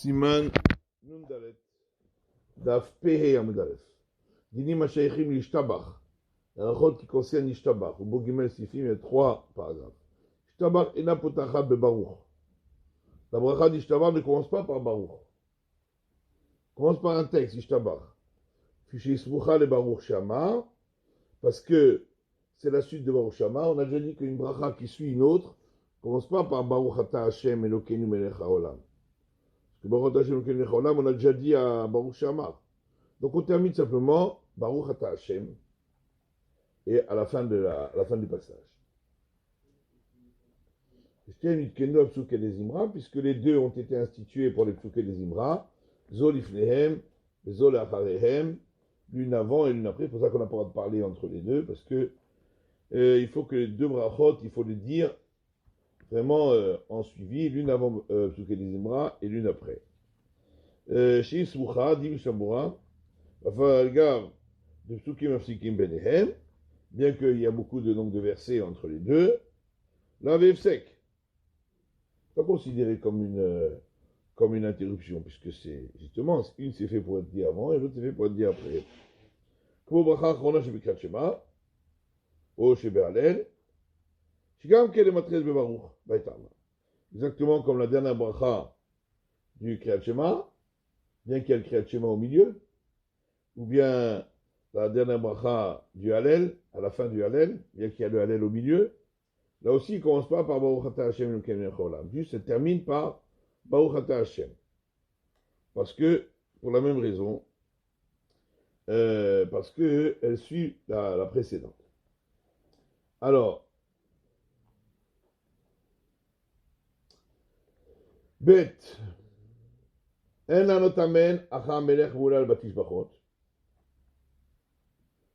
Siman Nundalet, Daf Pehe Amudalef. Dinim Hashaychim Lishtabach. La rachot qui concerne Lishtabach. Au Bogimel Sifim, il y a 3 paragraphes. Lishtabach ena potacha bebaruch. La bracha d'Ishtabach ne commence pas par Baruch. Commence par un texte, Lishtabach. Fiché Smucha le Baruch Shama. Parce que c'est la suite de Baruch Shama. On a déjà dit qu'une bracha qui suit une autre commence pas par Baruch Ata Hashem Elokeinu Melech HaOlam. Parce que Baruch Ata Hashem Elokeinu Melech HaOlam, on a déjà dit à Baruch Shama. Donc on termine simplement Baruch Ata Hashem et à la fin du passage. Puisque les deux ont été institués pour les psuké des Imra, Zol Ifnehem, Zol Acharehem, l'une avant et l'une après. C'est pour ça qu'on n'a pas le droit de parler entre les deux, parce que il faut que les deux brachot, il faut les dire vraiment en suivi, l'une avant psuké des Imra et l'une après. Chez Ismoucha, dit Mishamura, Afalgar de psuké mafsikim benehem, bien qu'il y a beaucoup de versets entre les deux, la vefsek. Pas considéré comme une interruption, puisque c'est justement, une c'est fait pour être dit avant et l'autre c'est fait pour être dit après. Comme bracha achrona shebikrat shema, ou shebehalel, shigam kele matres bebaruch, baitama. Exactement comme la dernière bracha du Kriyat Shema, bien qu'il y ait le Kriyat Shema au milieu, ou bien la dernière bracha du Halel, à la fin du Halel, bien qu'il y ait le Halel au milieu. Là aussi, il ne commence pas par Baruch Ata Hashem Elokeinu Melech HaOlam. Juste, il termine par Baruch Ata Hashem. Parce que, pour la même raison, parce qu'elle suit la précédente. Alors, Bet, En Anotamen, Acha Melech Moulal Batishbachot.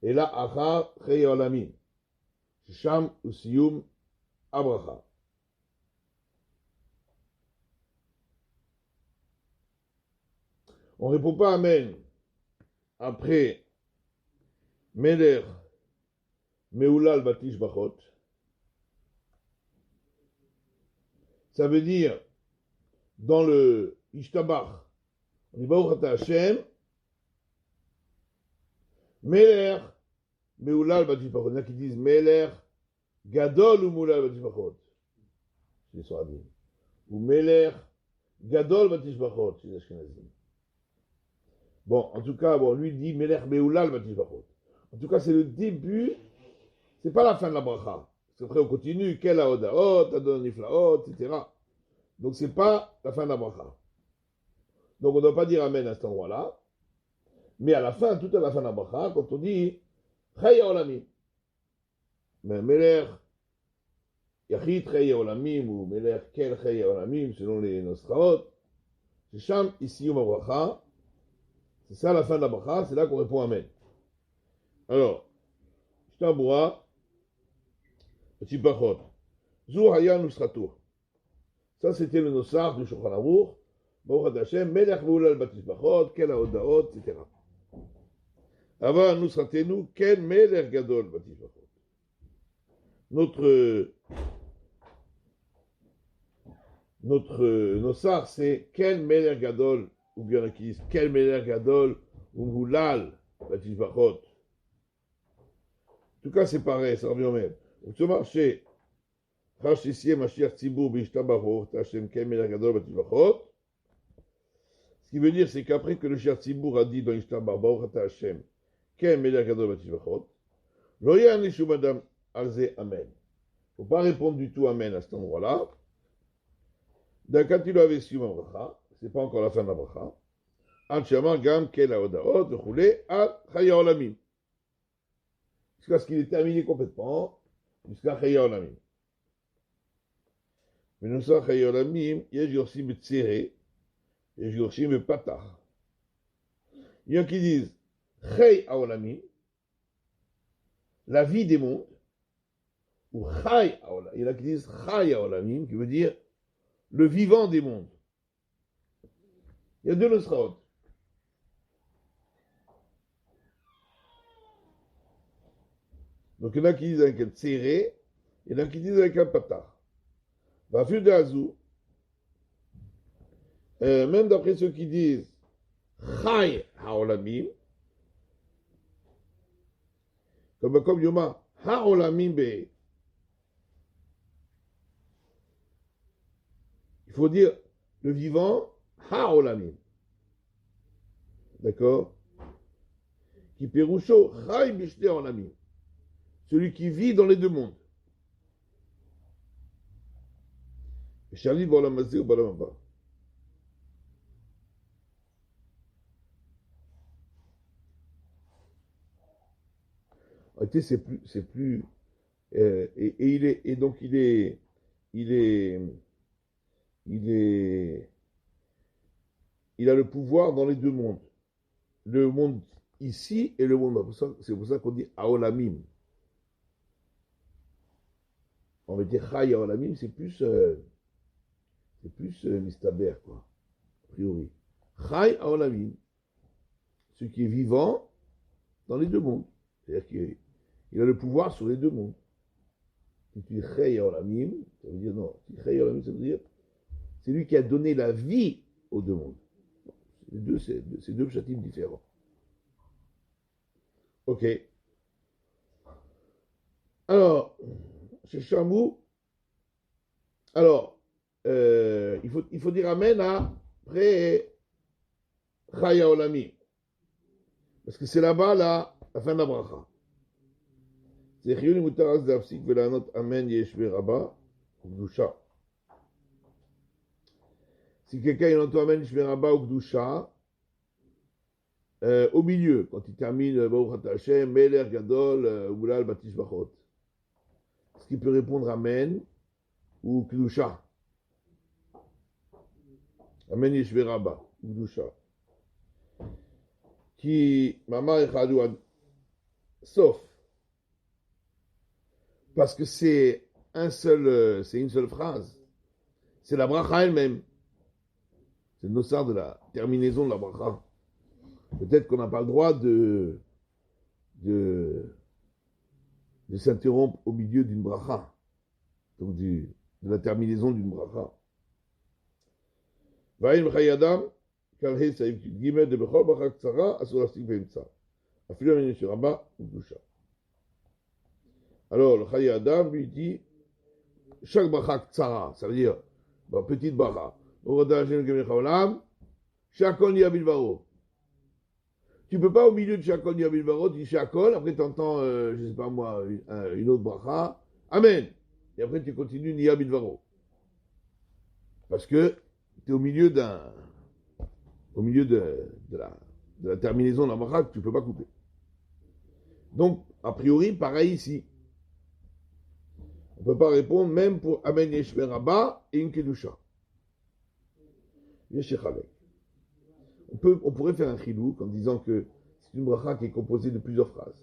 Et là, Acha Chei Olamim. Sham Usiyum Abracha. On ne répond pas Amen après Melech Meulal Batish Bachot. Ça veut dire dans le Ishtabach, on dit Baruch Ata Hashem, Melech Meulal Batish Bachot. Il y en a qui disent Melech Gadol ou Moulal Batish Bachot. C'est les Soradim. Ou Melech Gadol Batish Bachot. C'est les Ashkenazim. Bon, en tout cas, lui dit Melech Meulal Batish Bachot. En tout cas, c'est le début, c'est pas la fin de la bracha. C'est après, on continue, Kel Haodaot, Adon Niflaot, etc. Donc, c'est pas la fin de la bracha. Donc, on ne doit pas dire Amen à cet endroit-là. Mais à la fin, tout à la fin de la bracha, quand on dit Chei Olamim. Mais Melech Yachid Chei Olamim ou Melech Kel Chei Olamim, selon les Nostraot, c'est Sham Isiyum Abracha. C'est ça la fin de la bracha, c'est là qu'on répond Amen. Alors, Shtabura, petit pachot. Zur Haya Nusratur. Ça, c'était le Nosar du Shulchan Aruch. Baruch Hashem, Melech Meulal Batish Bachot, Kel Haodaot, etc. Ava Nusratenu, Ken Melech Gadol Batish Bachot. Notre Nosar, c'est Ken Melech Gadol, ou bien qui disent Ken Melech Gadol, ou Meulal Batish Bachot. En tout cas, c'est pareil, ça revient au même. Donc, ce marché, ce qui veut dire, c'est qu'après que le Shiach Tzibour a dit dans Ishtabach, Baruch Ata Hashem, Ken Melech Gadol Batish Bachot, Lo Ya'ani Shum Adam Al Ze Amen. Il ne faut pas répondre du tout Amen à cet endroit-là. Quand il avait su ma bracha, c'est pas encore la fin de la bracha, Ad Shama Gam Kel Haodaot, V'chulei, Ad Chei Olamim. Jusqu'à ce qu'il ait terminé complètement, jusqu'à Chei Olamim. Mais nous sommes Chei Olamim, yesh yorshim betzere, yesh yorshim bepatach. Il y en a qui disent Chei Olamim, la vie des mondes, ou Chai Olamim. Il y en a qui disent Chai Olamim, qui veut dire le vivant des mondes. Il y a deux Nosraot. Donc il y en a qui disent avec un tsere, il y en a qui disent avec un patach. Vafil de Hazou, Même d'après ceux qui disent Chai Haolamim, comme Yoma Haolamim Be, il faut dire le vivant Haolamim. D'accord? Qui Perusho Chai Bishte Haolamim. Celui qui vit dans les deux mondes. Charlie Bolamazé ou Bolamaba. En réalité, c'est plus, et donc il est, il est, il a le pouvoir dans les deux mondes. Le monde ici et le monde. C'est pour ça qu'on dit Aolamim. On va dire Chai Aolamim, c'est plus Mistaber, quoi, a priori. Chai Aolamim, ce qui est vivant dans les deux mondes. C'est-à-dire qu'il a le pouvoir sur les deux mondes. Si tu dis Chai Aolamim, ça veut dire non. Si Chai Aolamim, ça veut dire c'est lui qui a donné la vie aux deux mondes. Les deux, c'est deux chapitres différents. Ok. Alors, chez Chamou, alors, il faut dire Amen après Chaya Olami. Parce que c'est là-bas, la fin de la bracha. C'est Chiyuni Mutaras d'Afsik Velanot Amen Yeshve Rabba ou Gdusha. Si quelqu'un entend Amen Yeshve Rabba ou Gdusha, au milieu, quand il termine Baruch Ata Hashem, Meler Gadol, Oulal Batish Bachot. Est-ce qu'il peut répondre Amen ou Kdusha? Amen Yeshve Rabba ou Kdusha. Qui, Mama Echadou, sauf, parce que c'est une seule phrase. C'est la bracha elle-même. C'est le nossar de la terminaison de la bracha. Peut-être qu'on n'a pas le droit de s'interrompre au milieu d'une bracha. Donc de la terminaison d'une bracha. Va'im chayadam, kalhe saïf gimel de bechol bracha ktsara, asur lafsik be'emtsa. Afilu amen yeshve rabba ou kdusha. Alors, le chayadam lui dit, chaque bracha ktsara, ça veut dire, petite bracha. Orada Hashem Kemech Haolam, Shakol Yabilvaro. Tu ne peux pas au milieu de Shakol Yabilvaro, tu dis Shakol, après tu entends, je ne sais pas moi, une autre bracha, Amen. Et après tu continues Yabilvaro. Parce que tu es au milieu de la terminaison de la bracha que tu ne peux pas couper. Donc, a priori, pareil ici. On ne peut pas répondre même pour Amen Yeshve Rabba et une Kedusha. On pourrait faire un chilouk en disant que c'est une bracha qui est composée de plusieurs phrases.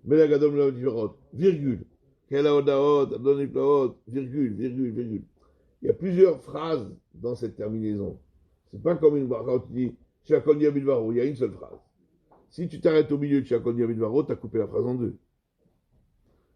Virgule. Virgule. Il y a plusieurs phrases dans cette terminaison. C'est pas comme une bracha où tu dis Shakol Yabilvaro, il y a une seule phrase. Si tu t'arrêtes au milieu de Shakol Yabilvaro, tu as coupé la phrase en deux.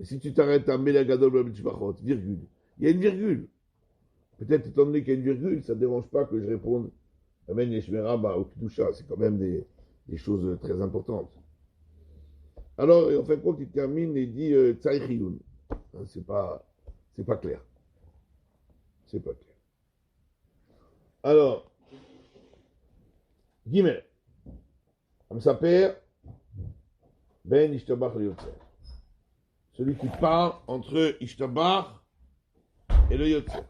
Et si tu t'arrêtes à Melagadol virgule, il y a une virgule. Peut-être étant donné qu'il y a une virgule, ça ne dérange pas que je réponde Amen Yeshve Rabba ou Kdusha, c'est quand même des choses très importantes. Alors, en fin de compte, il termine et il dit Tsai Chiyun. C'est pas clair. C'est pas clair. Alors, Gimel. Amsaper Ben Ishtabach Yotzer. Celui qui parle entre Ishtabach et le Yotzer.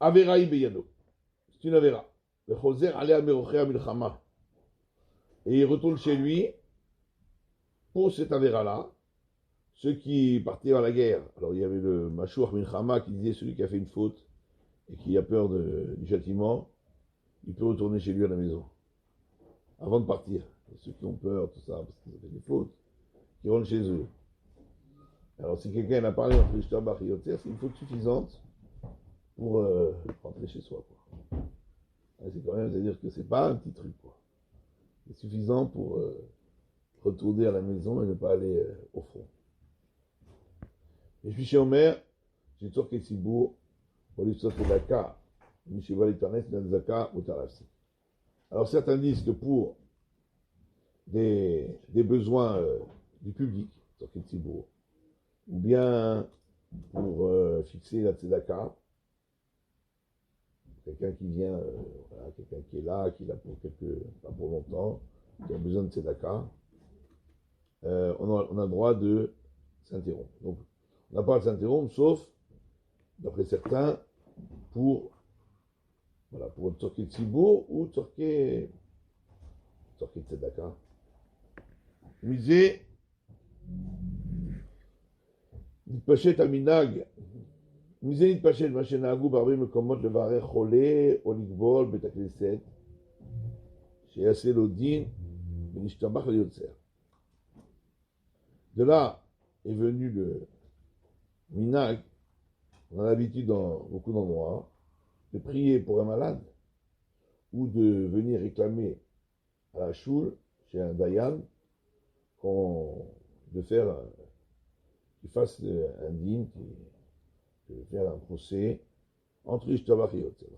Avera Ibeyado. C'est une Avera. Le Choser allait à Merochea Milchama. Et il retourne chez lui pour cette Avera-là. Ceux qui partaient à la guerre. Alors il y avait le Mashour Milchama qui disait celui qui a fait une faute et qui a peur du châtiment, il peut retourner chez lui à la maison. Avant de partir. Et ceux qui ont peur, tout ça, parce qu'ils ont fait des fautes, qui rentrent chez eux. Alors si quelqu'un a parlé entre Ishtabach et Yotzer, c'est une faute suffisante pour rentrer chez soi, quoi. C'est quand même, c'est-à-dire que c'est pas un petit truc, quoi. C'est suffisant pour retourner à la maison et ne pas aller au front. Et puis chez Omer, j'ai Tzorke Tzibour, pour lui Tzorke Daka, Mishiva l'Éternel, Zaka ou Tarafsi. Alors certains disent que pour des besoins du public, Tzorke Tzibour, ou bien pour fixer la Tzedaka, quelqu'un qui vient, voilà, quelqu'un qui est là, qui est là pour pas pour longtemps, qui a besoin de Tzedaka, on a le droit de s'interrompre. Donc, on n'a pas à s'interrompre, sauf, d'après certains, pour Tzorke Tzibour ou Tzorke Tzedaka. Il disait, Nitpashet Aminag, מזה נתפשט מה שנהגו בהרבה מקומות לברך חולה או לגבול בית הכנסת, שיעשה לו דין ונשתבח ליוצר. De là est venu le minag, on a l'habitude dans beaucoup d'endroits, de prier pour un malade ou de venir réclamer à la choule, chez un dayan, de faire qu'il fasse un dîme, de faire un procès entre Ishtabach et Yotzer.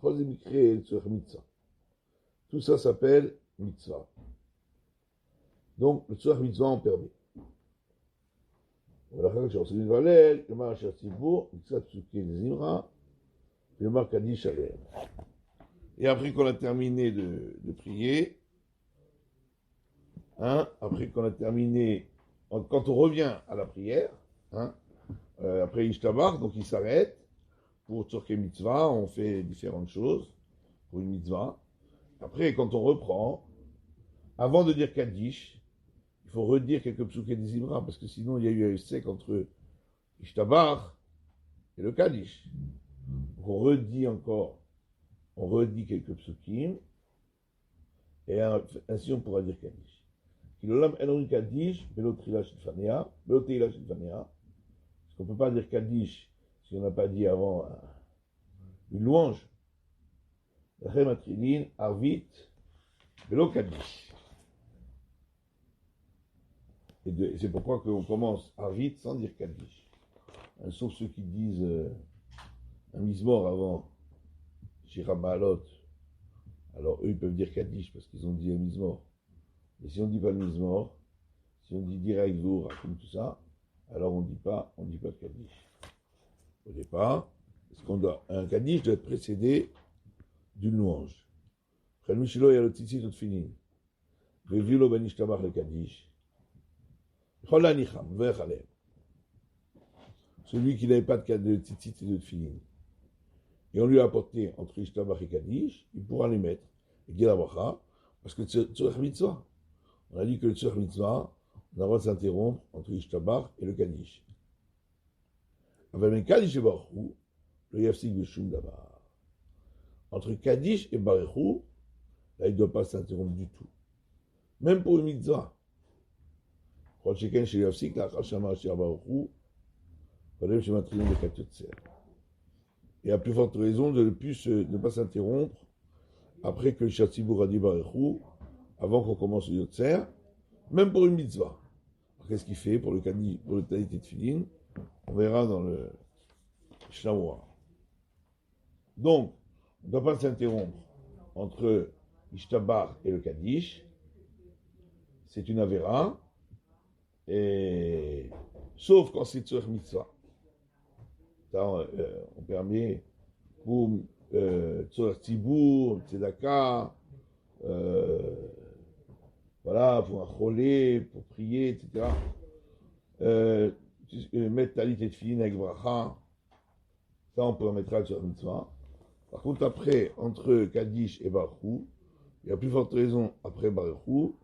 Tout ça s'appelle mitzvah. Donc, le tzorach mitzvah en permet. ולאחר שעושים להתפלל, כלומר שהציבור קצת פסוקי לזמרה, כלומר קדיש עליהם. Et après qu'on a terminé de prier, après qu'on a terminé, quand on revient à la prière, après Ishtabach, donc il s'arrête, pour Tzorke Mitzvah, on fait différentes choses pour une mitzvah. Après, quand on reprend, avant de dire Kaddish, il faut redire quelques psuké des Zimra, parce que sinon il y a eu un sec entre Ishtabach et le Kaddish. Donc on redit quelques psukim, et ainsi on pourra dire Kaddish. Kilolam Enori Kaddish, Belotila Shilfanea, Beloteila Shilfanea, parce qu'on ne peut pas dire Kaddish si on n'a pas dit avant une louange. Lachem Atrilin, Arvit, Belo Kaddish. Et c'est pourquoi on commence Arvit sans dire Kaddish. Sauf ceux qui disent un mismor avant Shira Maalot. Alors eux ils peuvent dire Kaddish parce qu'ils ont dit un mismor. Mais si on ne dit pas le mismor, si on dit direct Zour, comme tout ça, alors on ne dit pas de Kaddish. Au départ, un Kaddish doit être précédé d'une louange. Mishilo y a le tzitzit au tfilin. Vevilo ben ishtabach le Kaddish. Celui qui n'avait pas de tzitzit et de tfilin. Et on lui a apporté entre ishtabach et Kaddish, il pourra les mettre. Et dire la bracha, parce que tzorach mitzvah. On a dit que le tzorach mitzvah, on a le droit de s'interrompre entre ishtabach et le Kaddish. Avec le Kaddish et Baruch, le yafsik b'shum davar. Entre Kaddish et Baruch, là il ne doit pas s'interrompre du tout. Même pour une mitzvah. Et à plus forte raison de ne pas s'interrompre après que le Shatzibur a dit Baruch, avant qu'on commence le Yotzer, même pour une mitzvah. Alors, qu'est-ce qu'il fait pour le Talit et Tfilin? On verra dans le Shnawar. Donc, on ne doit pas s'interrompre entre Ishtabar et le Kaddish. C'est une Avera. Et sauf quand c'est Tzorach Mitzvah. On permet pour Tzorach Tzibour, Tzedaka, voilà, pour un cholé, pour prier, etc. Mettre talit et tfilin avec bracha, ça on permettra Tzorach Mitzvah. Par contre, après, entre Kaddish et Baruch, il y a plus forte raison après Baruch,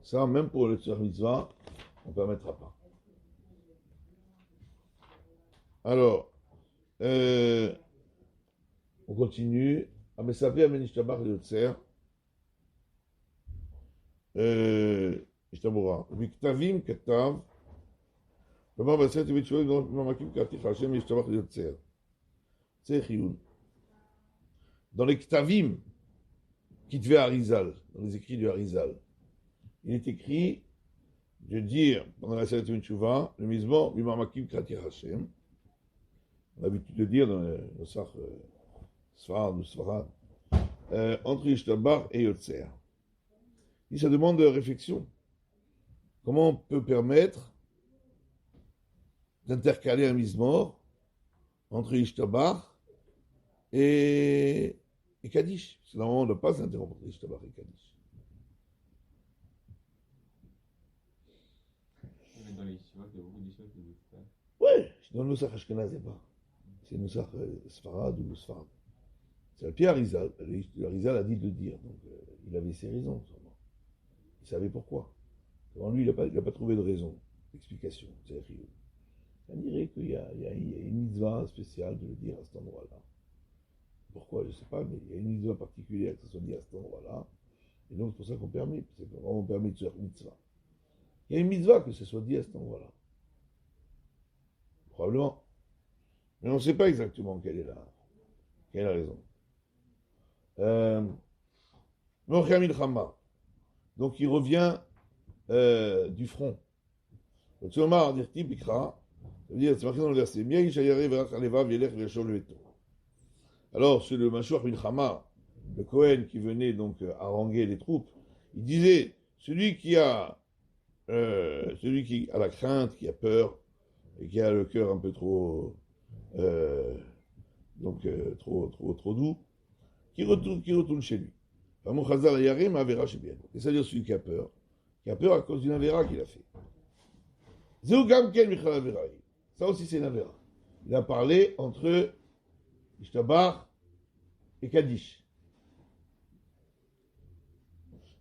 ça, même pour le Tzorach Mitzvah, on ne permettra pas. Alors, on continue. Amesavi Amenishtabach Yotzer. Ishtabura. Viktavim Ketav. D'abord, Basset et Vitchoua, Mamakim Kartif Hashem Ishtabach Yotzer. C'est Chiyun. Dans les Ktavim, qui devait Harizal, dans les écrits du Harizal, il est écrit de dire, pendant la Seret Tchouva, le Mizmor, Mamakim Kartif Hashem. On a l'habitude de dire dans le Sach Sfarad ou Sfarad, entre Ishtabar et Yotzer. Et ça demande de réflexion. Comment on peut permettre d'intercaler un mise-mort entre Ishtabar et Kaddish? Parce que normalement, on ne doit pas s'interrompre entre Ishtabar et Kaddish. Dans les yeshivot, il y a beaucoup d'yeshivot qui disent ça. Ouais, dans le Nusach Ashkenaz, c'est pas. C'est le Nusach Sfarad ou Sfarad. C'est le Pierre Arizal. Le Arizal a dit de le dire, donc il avait ses raisons, sûrement. Il savait pourquoi. Devant lui, il n'a pas trouvé de raison, d'explication. On dirait qu'il y a une mitzvah spéciale de le dire à cet endroit-là. Pourquoi, je ne sais pas, mais il y a une mitzvah particulière que ça soit dit à cet endroit-là. Et donc, c'est pour ça qu'on permet. C'est vraiment on permet de faire une mitzvah. Il y a une mitzvah que ce soit dit à cet endroit-là. Probablement. Mais on ne sait pas exactement quelle est la raison. Donc il revient du front. Ça veut dire, c'est marqué dans le verset. Alors, c'est le Mashuach Milchama, le Kohen qui venait donc haranguer les troupes, il disait, celui qui a la crainte, qui a peur, et qui a le cœur un peu trop doux, qui retourne chez lui. Et ça veut dire celui qui a peur à cause d'une avéra qu'il a fait. Ça aussi c'est une avéra. Il a parlé entre Ishtabar et Kaddish.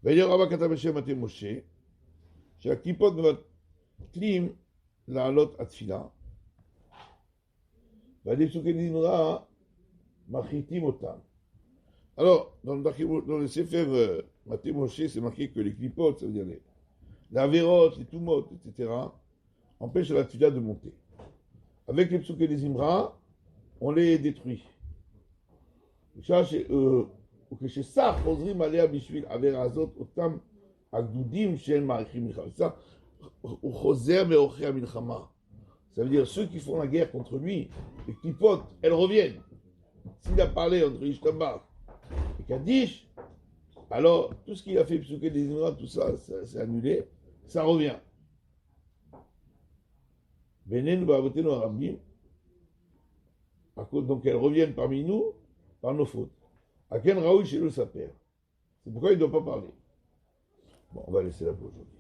D'ailleurs, Rabba Katav Hashem Mate Moshe, שהקליפות מבטלים לעלות התפילה, ועל ידי פסוקי דזמרה מרחיקים אותם. Alors, dans le Sefer Maté Moshe, c'est marqué que les clipotes, ça veut dire les avérotes, les toumotes, etc., empêchent la tfila de monter. Avec les psouké des Imra, on les détruit. וכשסך חוזרים עליה בשביל עבירה הזאת, אותם הגדודים של מעריכים מלחמה. Ça, הוא חוזר מאורחי המלחמה. Ça veut dire ceux qui font la guerre contre lui, les clipotes, elles reviennent. S'il a parlé entre Ishtabar et Kaddish, alors tout ce qu'il a fait, psouké des Imra, tout ça, c'est annulé, ça revient. Benen Bavotenu Arabim, donc elles reviennent parmi nous par nos fautes. À Ken Raoul chez le Saper. C'est pourquoi il ne doit pas parler. Bon, on va laisser là pour aujourd'hui.